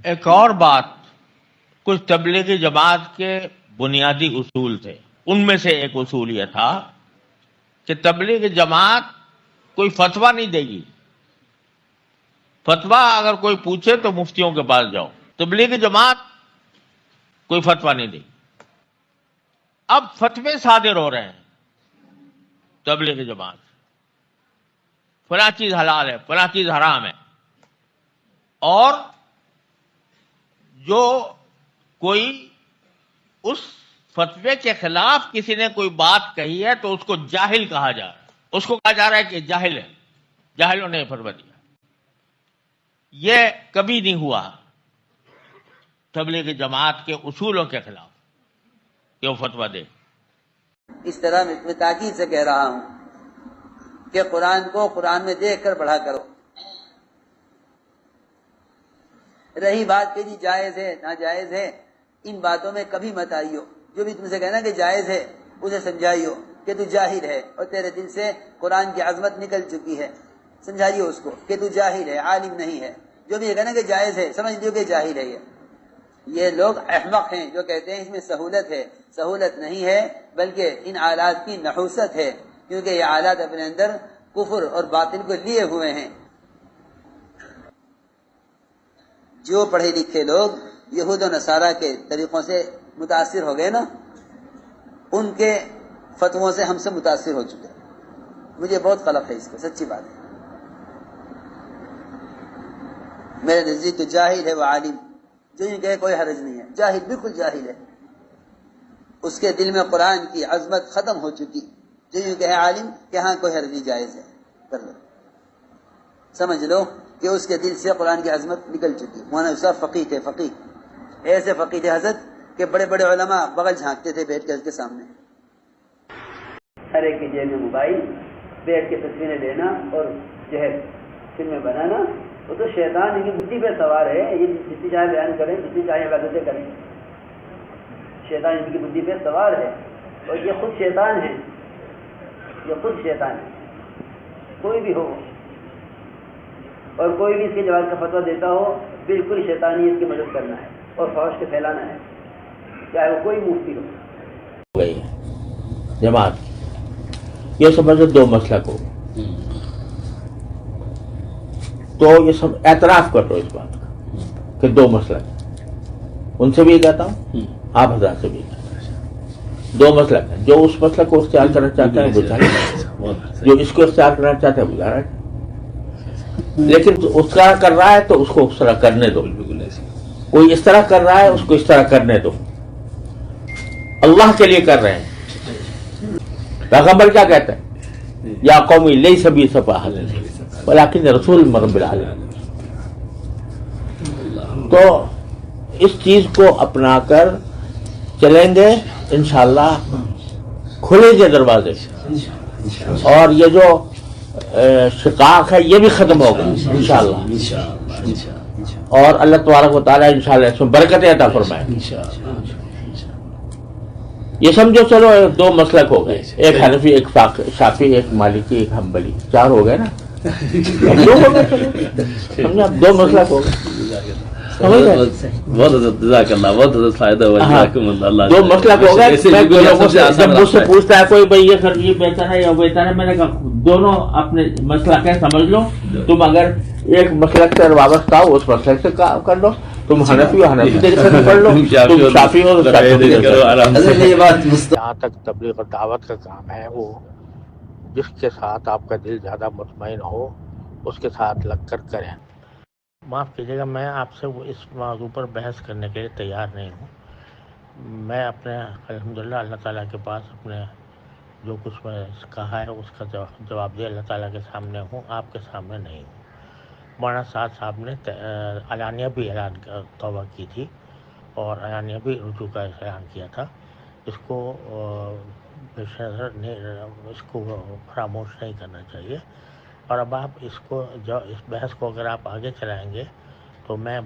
ایک اور بات، کچھ تبلیغی جماعت کے بنیادی اصول تھے، ان میں سے ایک اصول یہ تھا کہ تبلیغی جماعت کوئی فتویٰ نہیں دے گی. فتویٰ اگر کوئی پوچھے تو مفتیوں کے پاس جاؤ. تبلیغی جماعت کوئی فتویٰ نہیں دے گی. اب فتوے صادر ہو رہے ہیں تبلیغی جماعت، فلاں چیز حلال ہے، فلاں چیز حرام ہے، اور جو کوئی اس فتوے کے خلاف کسی نے کوئی بات کہی ہے تو اس کو جاہل کہا جا رہا ہے، اس کو کہا جا رہا ہے کہ جاہل ہے، جاہلوں نے فتویٰ دیا. یہ کبھی نہیں ہوا تبلیغی جماعت کے اصولوں کے خلاف کہ وہ فتویٰ دے. اس طرح میں تاکید سے کہہ رہا ہوں کہ قرآن کو قرآن میں دیکھ کر پڑھا کرو. رہی بات کہ جی جائز ہے ناجائز ہے، ان باتوں میں کبھی مت آئیو. جو بھی تم سے کہنا کہ جائز ہے اسے سمجھائیو کہ تو جاہل ہے اور تیرے دل سے قرآن کی عظمت نکل چکی ہے. سمجھائیو اس کو کہ تو جاہل ہے، عالم نہیں ہے. جو بھی یہ کہنا کہ جائز ہے سمجھ لیو کہ جاہل ہے. یہ لوگ احمق ہیں جو کہتے ہیں اس میں سہولت ہے. سہولت نہیں ہے بلکہ ان آلات کی نحوست ہے، کیونکہ یہ آلات اپنے اندر کفر اور باطل کو لیے ہوئے ہیں. جو پڑھے لکھے لوگ یہود و نصارہ کے طریقوں سے متاثر ہو گئے نا، ان کے فتووں سے ہم سے متاثر ہو چکے. مجھے بہت قلق ہے اس کو، سچی بات ہے. میرے نزدیک تو جاہل ہے وہ عالم، جو یہ کہے کوئی حرج نہیں ہے. جاہل بالکل جاہل ہے، اس کے دل میں قرآن کی عظمت ختم ہو چکی. جو یہ کہے عالم کہ ہاں کوئی حرج نہیں، جائز ہے، کر لو. سمجھ لو کہ اس کے دل سے قرآن کی عظمت نکل چکی. مولانا یوسف فقیہ تھے، فقیہ ایسے فقیہ تھے حضرت کہ بڑے بڑے علماء بغل جھانکتے تھے بیٹھ کر اس کے سامنے. ہر ایک کی جیب میں موبائل، بیٹھ کے تصویریں لینا اور جو ہے فلمیں بنانا، وہ تو شیطان ان کی بدھی پہ سوار ہے. یہ جتنی چاہے بیان کریں، جتنی چاہے عبادتیں کریں، شیطان ان کی بدھی پہ سوار ہے. اور یہ خود شیطان ہے، یہ خود شیطان ہے. کوئی بھی ہو اور کوئی بھی اس کے جواز کا فتویٰ دیتا ہو، بالکل شیطانیت کی مدد کرنا ہے اور فحش کے پھیلانا ہے، چاہے وہ کوئی مفتی ہو. گئی جماعت یہ سمجھ دو مسلک ہو، تو یہ سب اعتراف کر لو اس بات کا کہ دو مسلک. ان سے بھی یہ کہتا ہوں، آپ حضرات سے بھی کہتا ہوں، دو مسلک ہیں. جو اس مسلک کو اختیار کرنا چاہتا ہے وہ چاہے، جو اس کو اختیار کرنا چاہتا ہے وہ جا رہا ہے. لیکن اس طرح کر رہا ہے تو اس کو اس طرح کرنے دو. کوئی اس طرح کر رہا ہے اس کو اس طرح کرنے دو. اللہ کے لیے کر رہے ہیں. پیغمبر کیا کہتا ہے؟ یا قومی لیس بی سفاہۃ ولکن رسول من رب العالمین. تو اس چیز کو اپنا کر چلیں گے انشاءاللہ، کھلیں گے دروازے، اور یہ جو شقاق ہے یہ بھی ختم ہوگا انشاءاللہ. اور اللہ تبارک و تعالیٰ انشاءاللہ اس میں برکتیں عطا فرمائے. یہ سمجھو چلو دو مسلک ہو گئے، ایک حنفی، ایک شافعی، ایک مالکی، ایک حنبلی، چار ہو گئے نا. دو ہو گئے، سمجھا، دو مسلک ہو گئے. بہت جزاک اللہ، بہت فائدہ ہوا. دو مسلک ہو گئے. جب مجھ سے پوچھتا ہے کوئی بھائی یہ بہتر ہے یا بہتر ہے، میں نے کہا دونوں اپنے مسلک ہے، سمجھ لو. تم اگر ایک مسلک سے وابستہ ہو اس مسلک سے کر لو. تم حنفی ہو حنفی طریقے سے پڑھ لو، تم شافعی ہو جہاں تک تبلیغ اور دعوت کا کام ہے، وہ جس کے ساتھ آپ کا دل زیادہ مطمئن ہو اس کے ساتھ لگ کر کریں. معاف کیجیے گا، میں آپ سے اس موضوع پر بحث کرنے کے لیے تیار نہیں ہوں. میں اپنے الحمدللہ اللہ تعالیٰ کے پاس اپنے جو کچھ میں کہا ہے اس کا جواب دے اللہ تعالیٰ کے سامنے ہوں، آپ کے سامنے نہیں ہوں. مولانا سعد صاحب نے علانیہ بھی توبہ کی تھی اور علانیہ بھی رجوع کا اعلان کیا تھا. اس کو پیش نظر اس کو فراموش نہیں کرنا چاہیے. اور اب آپ اس بحث کو اگر آپ آگے چلائیں گے تو میں